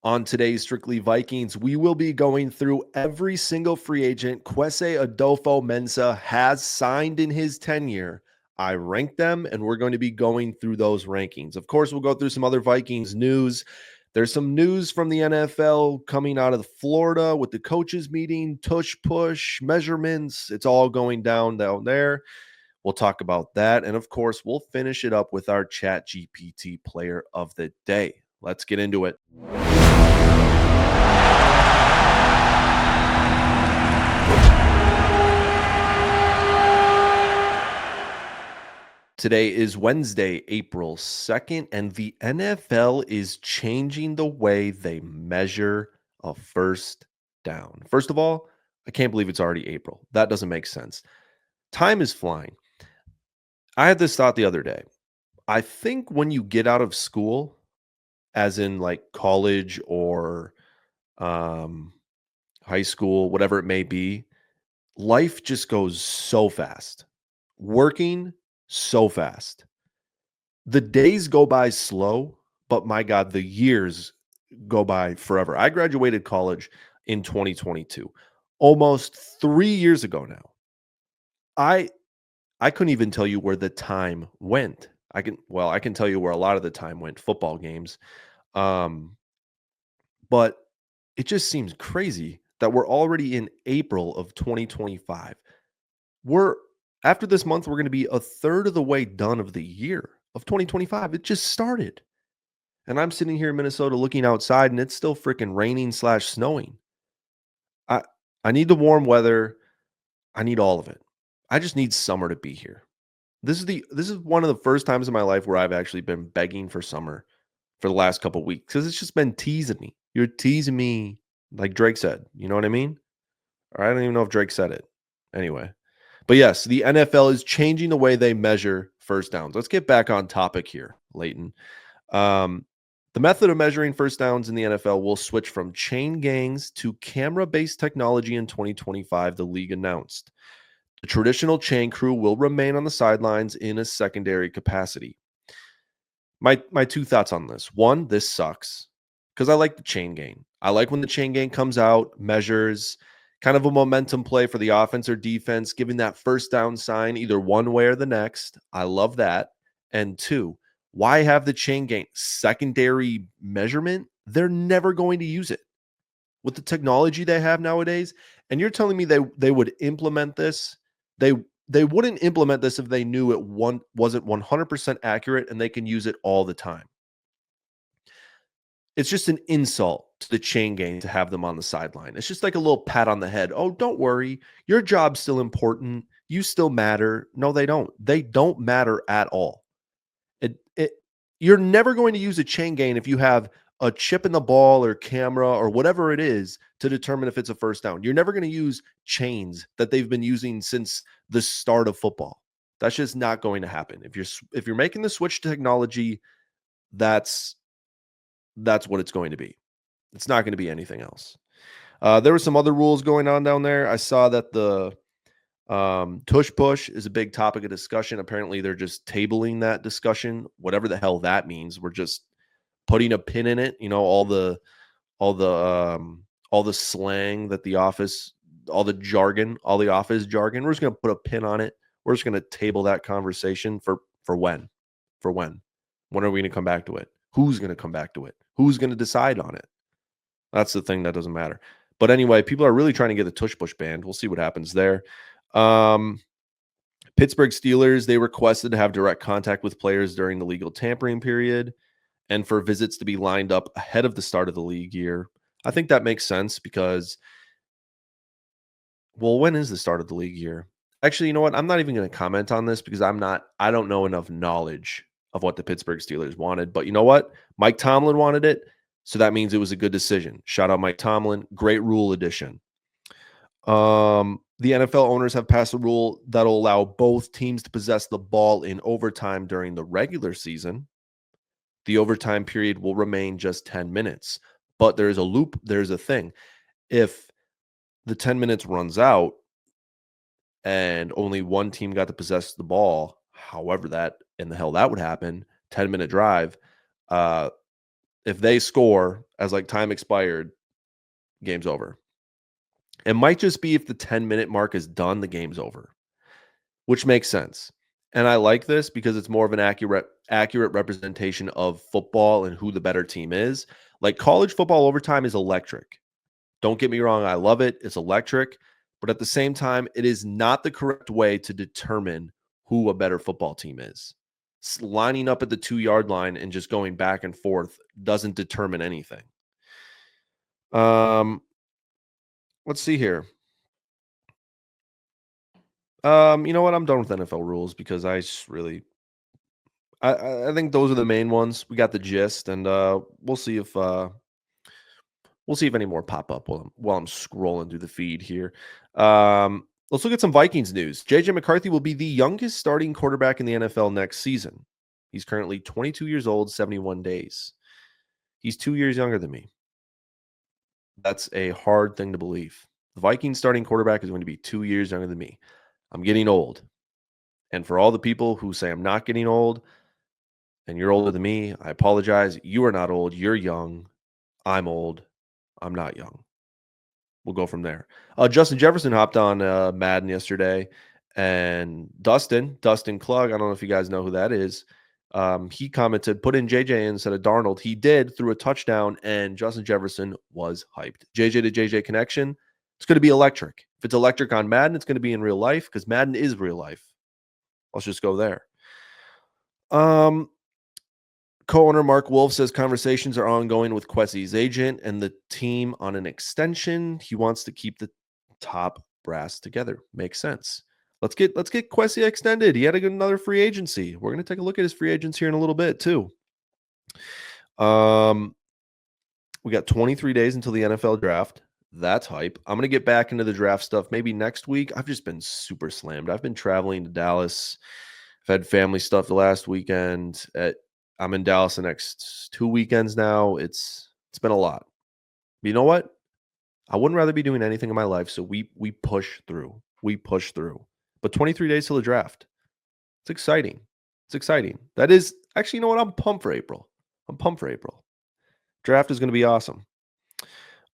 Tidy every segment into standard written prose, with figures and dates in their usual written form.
On today's Strictly Vikings, we will be going through every single free agent Kwesi Adolfo-Mensah has signed in his tenure. I ranked them, and we're going to be going through those rankings. Of course, we'll go through some other Vikings news. There's some news from the NFL coming out of Florida with the coaches meeting, tush push, measurements. It's all going down there. We'll talk about that. And of course, we'll finish it up with our Chat GPT player of the day. Let's get into it. Today is Wednesday, April 2nd, and the NFL is changing the way they measure a first down. First of all, I can't believe it's already April. That doesn't make sense. Time is flying. I had this thought the other day. I think when you get out of school, as in like college or um, high school, whatever it may be, life just goes so fast. Working so fast. The days go by slow, but my God, the years go by forever. I graduated college in 2022, almost 3 years ago now. I I couldn't even tell you where the time went. I can tell you where a lot of the time went, football games. Um, but it just seems crazy that we're already in April of 2025. We're After this month, we're going to be a third of the way done of the year of 2025. It just started. And I'm sitting here in Minnesota looking outside and it's still freaking raining slash snowing. I I need the warm weather. I need all of it. I just need summer to be here. This is one of the first times in my life where I've actually been begging for summer for the last couple weeks because it's just been teasing me. You're teasing me, like Drake said. You know what I mean? Or I don't even know if Drake said it. Anyway. But yes, the NFL is changing the way they measure first downs. Let's get back on topic here, Leighton. Um, the method of measuring first downs in the NFL will switch from chain gangs to camera based technology in 2025, the league announced. The traditional chain crew will remain on the sidelines in a secondary capacity. My two thoughts on this. One, this sucks because I like the chain gang. I like when the chain gang comes out, measures, kind of a momentum play for the offense or defense, giving that first down sign either one way or the next. I love that. And two, why have the chain gang secondary measurement? They're never going to use it with the technology they have nowadays. And you're telling me they would implement this? They they wouldn't implement this if they knew wasn't 100% accurate and they can use it all the time. It's just an insult to the chain gang to have them on the sideline. It's just like a little pat on the head. Oh, don't worry. Your job's still important. You still matter. No, they don't. They don't matter at all. It You're never going to use a chain gain if you have a chip in the ball or camera or whatever it is to determine if it's a first down. You're never going to use chains that they've been using since the start of football. That's just not going to happen. If you're making the switch to technology, that's that's what it's going to be. It's not going to be anything else. There were some other rules going on down there. I saw that the tush push is a big topic of discussion. Apparently, they're just tabling that discussion, whatever the hell that means. We're just putting a pin in it. You know, all the all the slang that the office, all the jargon, all the office jargon. We're just gonna put a pin on it. We're just gonna table that conversation for when, for when. When are we gonna come back to it? Who's gonna come back to it? Who's gonna decide on it? That's the thing that doesn't matter. But anyway, people are really trying to get the tush push banned. We'll see what happens there. Um, Pittsburgh Steelers, they requested to have direct contact with players during the legal tampering period and for visits to be lined up ahead of the start of the league year. I think that makes sense because, well, when is the start of the league year? Actually, you know what? I'm not even going to comment on this because I don't know enough knowledge of what the Pittsburgh Steelers wanted. But you know what? Mike Tomlin wanted it. So that means it was a good decision. Shout out Mike Tomlin. Great rule addition. The NFL owners have passed a rule that'll allow both teams to possess the ball in overtime during the regular season. The overtime period will remain just 10 minutes. But there's a loop, there's a thing. If the 10 minutes runs out and only one team got to possess the ball, however that in the hell that would happen, 10-minute drive, uh, If they score as like time expired, game's over. It might just be if the 10-minute mark is done, the game's over, which makes sense. And I like this because it's more of an accurate representation of football and who the better team is. Like college football overtime is electric. Don't get me wrong, I love it. It's electric, but at the same time, it is not the correct way to determine who a better football team is. Lining up at the 2-yard line and just going back and forth doesn't determine anything. Um, let's see here. You know what? I'm done with NFL rules because I just really I think those are the main ones. We got the gist, and we'll see if any more pop up while I'm scrolling through the feed here. Let's look at some Vikings news. JJ McCarthy will be the youngest starting quarterback in the NFL next season. He's currently 22 years old, 71 days. He's 2 years younger than me. That's a hard thing to believe. The Vikings starting quarterback is going to be 2 years younger than me. I'm getting old. And for all the people who say I'm not getting old and you're older than me, I apologize. You are not old. You're young. I'm old. I'm not young. We'll go from there. Justin Jefferson hopped on Madden yesterday, and Dustin Klug, I don't know if you guys know who that is. He commented, put in JJ instead of Darnold. He did through a touchdown, and Justin Jefferson was hyped. JJ to JJ connection. It's going to be electric. If it's electric on Madden, it's going to be in real life because Madden is real life. Let's just go there. Co-owner Mark Wolf says conversations are ongoing with Kwesi's agent and the team on an extension. He wants to keep the top brass together. Makes sense. Let's get Kwesi extended. He had another free agency. We're going to take a look at his free agents here in a little bit too. We got 23 days until the NFL draft. That's hype. I'm going to get back into the draft stuff maybe next week. I've just been super slammed. I've been traveling to Dallas. I've had family stuff the last weekend. I'm in Dallas the next 2 weekends now. It's been a lot. But you know what? I wouldn't rather be doing anything in my life, so we push through. We push through. But 23 days till the draft. It's exciting. It's exciting. That is actually, you know what? I'm pumped for April. I'm pumped for April. Draft is going to be awesome.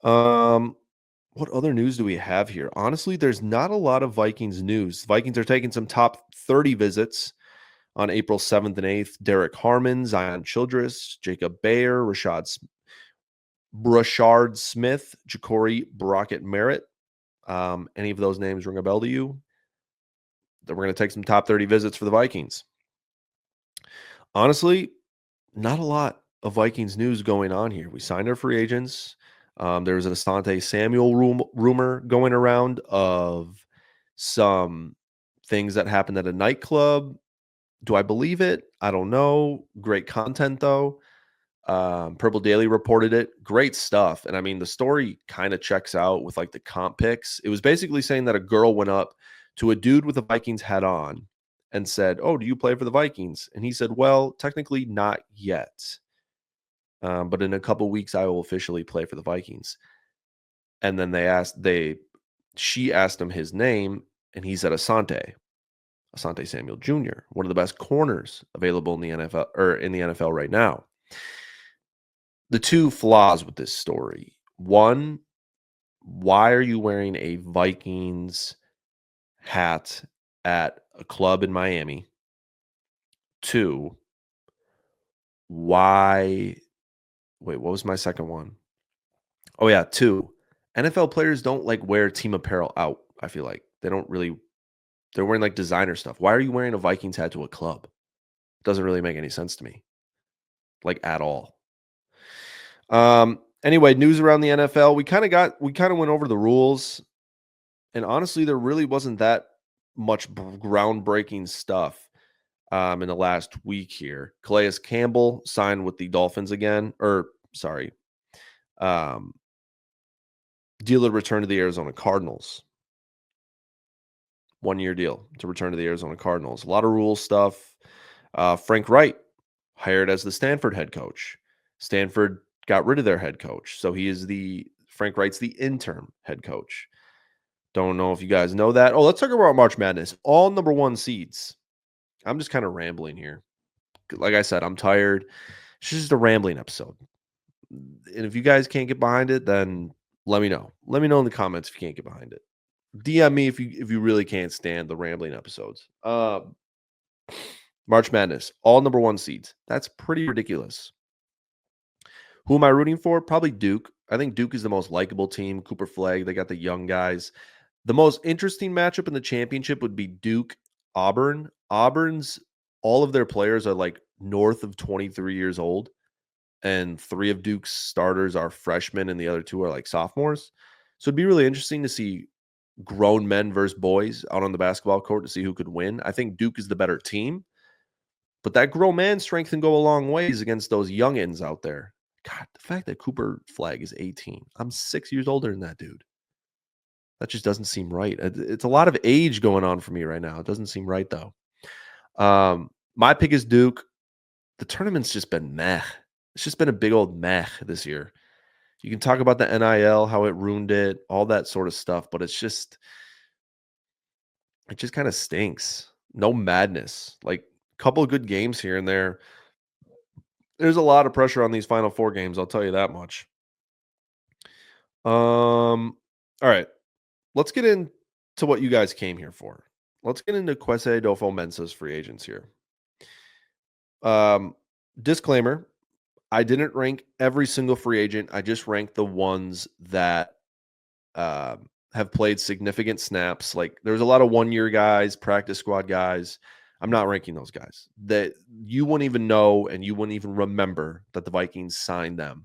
What other news do we have here? Honestly, there's not a lot of Vikings news. Vikings are taking some top 30 visits on April 7th and 8th. Derek Harmon, Zion Childress, Jacob Bayer, Brashard Smith, Ja'Cory Brockett Merritt. Any of those names ring a bell to you? Then we're going to take some top 30 visits for the Vikings. Honestly, not a lot of Vikings news going on here. We signed our free agents. There was an Asante Samuel rumor going around of some things that happened at a nightclub. Do I believe it? I don't know. Great content, though. Purple Daily reported it. Great stuff. And I mean, the story kind of checks out with like the comp picks. It was basically saying that a girl went up to a dude with a Vikings hat on and said, "Oh, do you play for the Vikings?" And he said, "Well, technically not yet. But in a couple weeks, I will officially play for the Vikings." And then she asked him his name, and he said Asante Samuel Jr., one of the best corners available in the NFL or in the NFL right now. The two flaws with this story. One, why are you wearing a Vikings hat at a club in Miami? Two, why? Wait, what was my second one? Oh, yeah. Two, NFL players don't like wear team apparel out. I feel like they're wearing like designer stuff. Why are you wearing a Vikings hat to a club? Doesn't really make any sense to me, like at all. Anyway, news around the NFL. We kind of went over the rules, and honestly, there really wasn't that much groundbreaking stuff in the last week here. Calais Campbell signed with the Dolphins again, or sorry, deal to return to the Arizona Cardinals. 1-year deal to return to the Arizona Cardinals. A lot of rules stuff. Frank Wright hired as the Stanford head coach. Stanford got rid of their head coach, so Frank Wright's the interim head coach. Don't know if you guys know that. Oh, let's talk about March Madness. All number one seeds. I'm just kind of rambling here. Like I said, I'm tired. It's just a rambling episode. And if you guys can't get behind it, then let me know. Let me know in the comments if you can't get behind it. DM me if you really can't stand the rambling episodes. March Madness, all number one seeds. That's pretty ridiculous. Who am I rooting for? Probably Duke. I think Duke is the most likable team. Cooper Flag, they got the young guys. The most interesting matchup in the championship would be Duke Auburn. Auburn's all of their players are like north of 23 years old, and 3 of Duke's starters are freshmen and the other 2 are like sophomores. So it'd be really interesting to see grown men versus boys out on the basketball court to see who could win. I think Duke is the better team, but that grown man strength can go a long ways against those youngins out there. God, the fact that Cooper Flag is 18. I'm 6 years older than that dude. That just doesn't seem right. It's a lot of age going on for me right now. It doesn't seem right though. My pick is Duke. The tournament's just been meh. It's just been a big old meh this year. You can talk about the NIL, how it ruined it, all that sort of stuff, but it just kind of stinks. No madness. Like a couple of good games here and there. There's a lot of pressure on these final 4 games, I'll tell you that much. All right. Let's get into what you guys came here for. Let's get into Kwesi Adolfo-Mensah's free agents here. Disclaimer, I didn't rank every single free agent. I just ranked the ones that have played significant snaps. Like there's a lot of 1-year guys, practice squad guys. I'm not ranking those guys. That you wouldn't even know and you wouldn't even remember that the Vikings signed them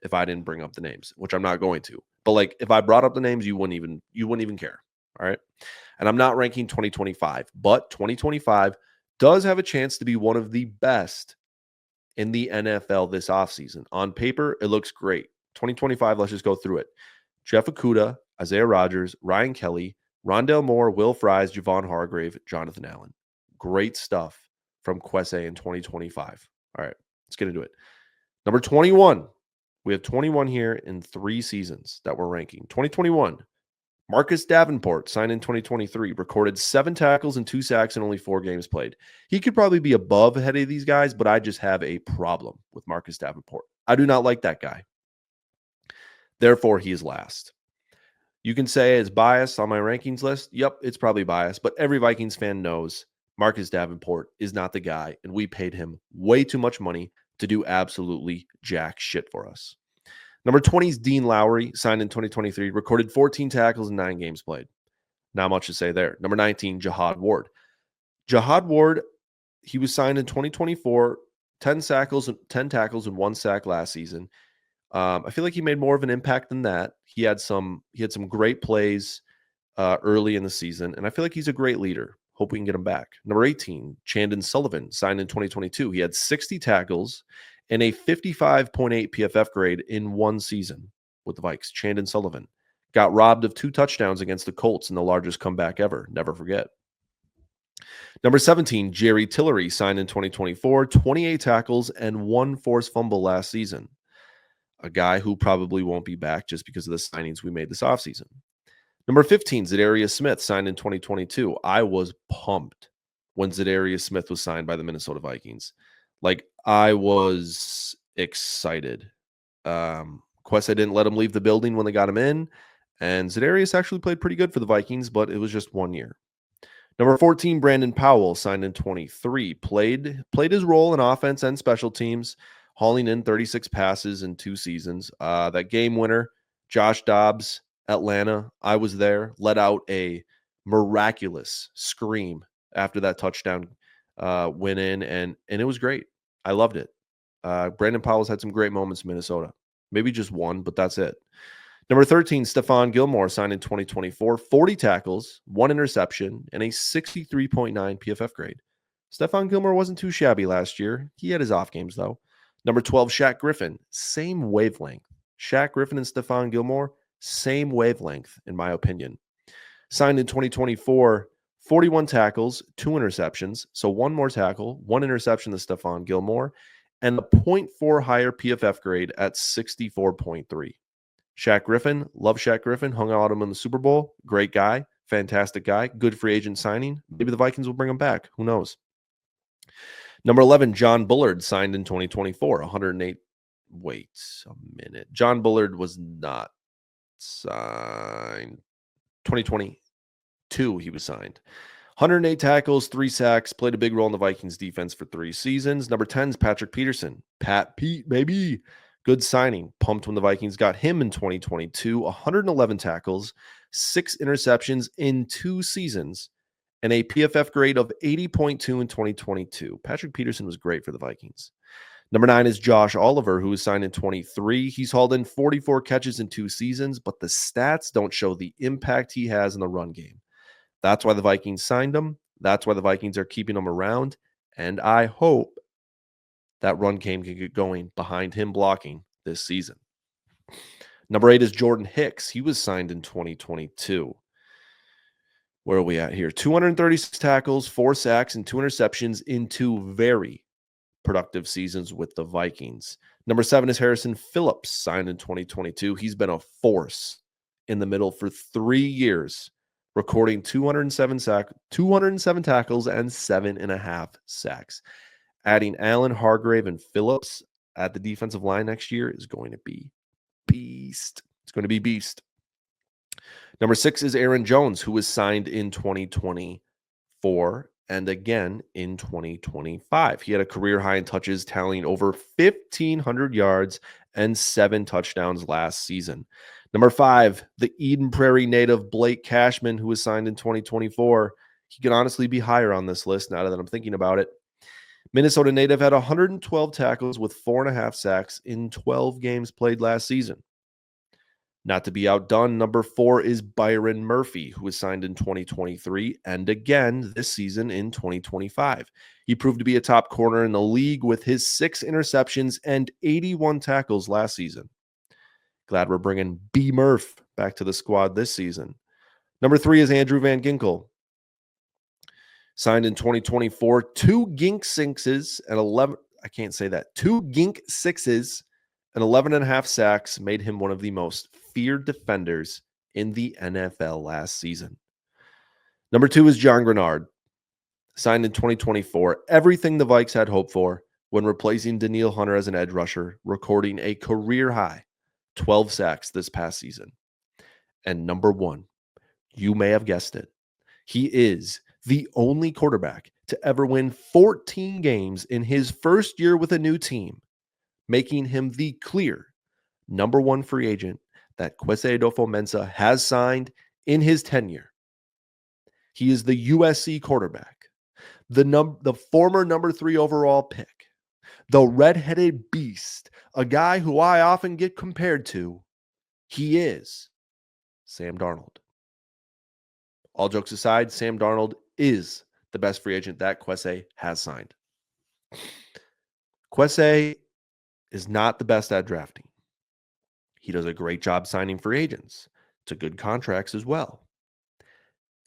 if I didn't bring up the names, which I'm not going to. But like if I brought up the names, you wouldn't even care. All right. And I'm not ranking 2025, but 2025 does have a chance to be one of the best in the NFL this offseason. On paper, it looks great. 2025, let's just go through it. Jeff Okudah, Isaiah Rodgers, Ryan Kelly, Rondale Moore, Will Fries, Javon Hargrave, Jonathan Allen. Great stuff from Kwesi in 2025. All right, let's get into it. Number 21. We have 21 here in 3 seasons that we're ranking. 2021, Marcus Davenport, signed in 2023, recorded 7 tackles and 2 sacks in only 4 games played. He could probably be above ahead of these guys, but I just have a problem with Marcus Davenport. I do not like that guy. Therefore, he is last. You can say it's biased on my rankings list. Yep, it's probably biased, but every Vikings fan knows Marcus Davenport is not the guy, and we paid him way too much money to do absolutely jack shit for us. Number 20 is Dean Lowry, signed in 2023, recorded 14 tackles in 9 games played. Not much to say there. Number 19, Jihad Ward. Jihad Ward, he was signed in 2024, 10 tackles and 1 sack last season. I feel like he made more of an impact than that. He had some great plays early in the season, and I feel like he's a great leader. Hope we can get him back. Number 18, Chandon Sullivan, signed in 2022. He had 60 tackles and a 55.8 PFF grade in 1 season with the Vikes. Chandon Sullivan got robbed of 2 touchdowns against the Colts in the largest comeback ever. Never forget. Number 17, Jerry Tillery, signed in 2024, 28 tackles and 1 forced fumble last season. A guy who probably won't be back just because of the signings we made this offseason. Number 15, Zadarius Smith, signed in 2022. I was pumped when Zadarius Smith was signed by the Minnesota Vikings. Like, I was excited. Kwesi didn't let him leave the building when they got him in, and Zadarius actually played pretty good for the Vikings, but it was just 1 year. Number 14, Brandon Powell, signed in 23. Played his role in offense and special teams, hauling in 36 passes in 2 seasons. That game winner, Josh Dobbs, Atlanta, I was there, let out a miraculous scream after that touchdown went in, and it was great. I loved it. Brandon Powell's had some great moments in Minnesota. Maybe just one, but that's it. Number 13, Stephon Gilmore, signed in 2024, 40 tackles, 1 interception, and a 63.9 PFF grade. Stephon Gilmore wasn't too shabby last year. He had his off games, though. Number 12, Shaq Griffin, same wavelength. Shaq Griffin and Stephon Gilmore, same wavelength, in my opinion. Signed in 2024, 41 tackles, 2 interceptions. So 1 more tackle, 1 interception to Stephon Gilmore, and a 0.4 higher PFF grade at 64.3. Shaq Griffin, love Shaq Griffin, hung out with him in the Super Bowl. Great guy, fantastic guy, good free agent signing. Maybe the Vikings will bring him back. Who knows? Number 11, John Bullard, signed in 2024, Wait a minute. John Bullard was not signed. 2022, he was signed. 108 tackles, 3 sacks, played a big role in the Vikings defense for 3 seasons. Number 10 is Patrick Peterson. Pat Pete, baby. Good signing. Pumped when the Vikings got him in 2022. 111 tackles, 6 interceptions in 2 seasons, and a PFF grade of 80.2 in 2022. Patrick Peterson was great for the Vikings. Number 9 is Josh Oliver, who was signed in 23. He's hauled in 44 catches in 2 seasons, but the stats don't show the impact he has in the run game. That's why the Vikings signed him. That's why the Vikings are keeping him around. And I hope that run game can get going behind him blocking this season. Number 8 is Jordan Hicks. He was signed in 2022. Where are we at here? 236 tackles, 4 sacks, and 2 interceptions in 2 very productive seasons with the Vikings. Number 7 is Harrison Phillips, signed in 2022. He's been a force in the middle for 3 years, recording 207 tackles and 7.5 sacks. Adding Allen, Hargrave, and Phillips at the defensive line next year is going to be beast. It's going to be beast. Number 6 is Aaron Jones, who was signed in 2024 and again in 2025. He had a career high in touches, tallying over 1,500 yards and 7 touchdowns last season. Number 5, the Eden Prairie native Blake Cashman, who was signed in 2024. He could honestly be higher on this list now that I'm thinking about it. Minnesota native had 112 tackles with 4.5 sacks in 12 games played last season. Not to be outdone, number 4 is Byron Murphy, who was signed in 2023 and again this season in 2025. He proved to be a top corner in the league with his 6 interceptions and 81 tackles last season. Glad we're bringing B. Murph back to the squad this season. Number 3 is Andrew Van Ginkel. Signed in 2024, 2 Gink sixes and 11. I can't say that. 2 Gink sixes and 11.5 sacks made him one of the most feared defenders in the NFL last season. Number 2 is John Grenard. Signed in 2024, everything the Vikes had hoped for when replacing Danielle Hunter as an edge rusher, recording a career high 12 sacks this past season. And number 1, you may have guessed it, he is the only quarterback to ever win 14 games in his first year with a new team, making him the clear number 1 free agent that Kwesi Adolfo-Mensah has signed in his tenure. He is the USC quarterback, the former number 3 overall pick, the redheaded beast, a guy who I often get compared to. He is Sam Darnold. All jokes aside, Sam Darnold is the best free agent that Kwesi has signed. Kwesi is not the best at drafting. He does a great job signing free agents to good contracts as well.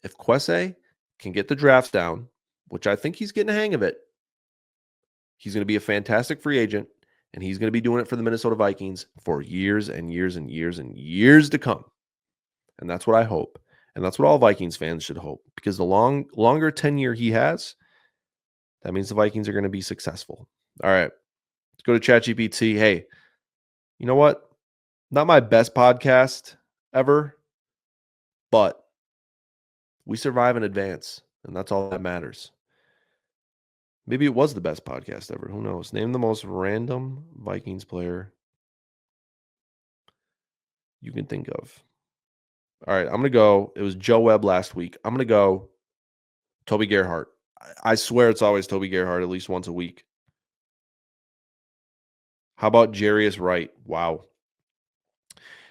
If Kwesi can get the drafts down, which I think he's getting a hang of it, he's going to be a fantastic free agent, and he's going to be doing it for the Minnesota Vikings for years and years and years and years to come. And that's what I hope. And that's what all Vikings fans should hope, because the longer tenure he has, that means the Vikings are going to be successful. All right, let's go to ChatGPT. Hey, you know what? Not my best podcast ever, but we survive in advance, and that's all that matters. Maybe it was the best podcast ever. Who knows? Name the most random Vikings player you can think of. All right, I'm going to go. It was Joe Webb last week. I'm going to go Toby Gerhart. I swear it's always Toby Gerhart at least once a week. How about Jarius Wright? Wow.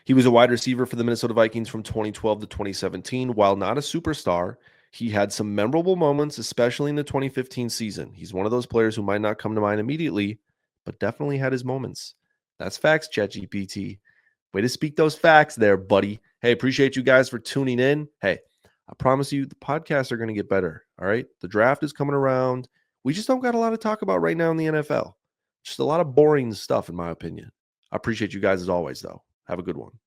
He was a wide receiver for the Minnesota Vikings from 2012 to 2017. While not a superstar, he had some memorable moments, especially in the 2015 season. He's one of those players who might not come to mind immediately, but definitely had his moments. That's facts, ChatGPT. Way to speak those facts there, buddy. Hey, appreciate you guys for tuning in. Hey, I promise you the podcasts are going to get better, all right? The draft is coming around. We just don't got a lot to talk about right now in the NFL. Just a lot of boring stuff, in my opinion. I appreciate you guys as always, though. Have a good one.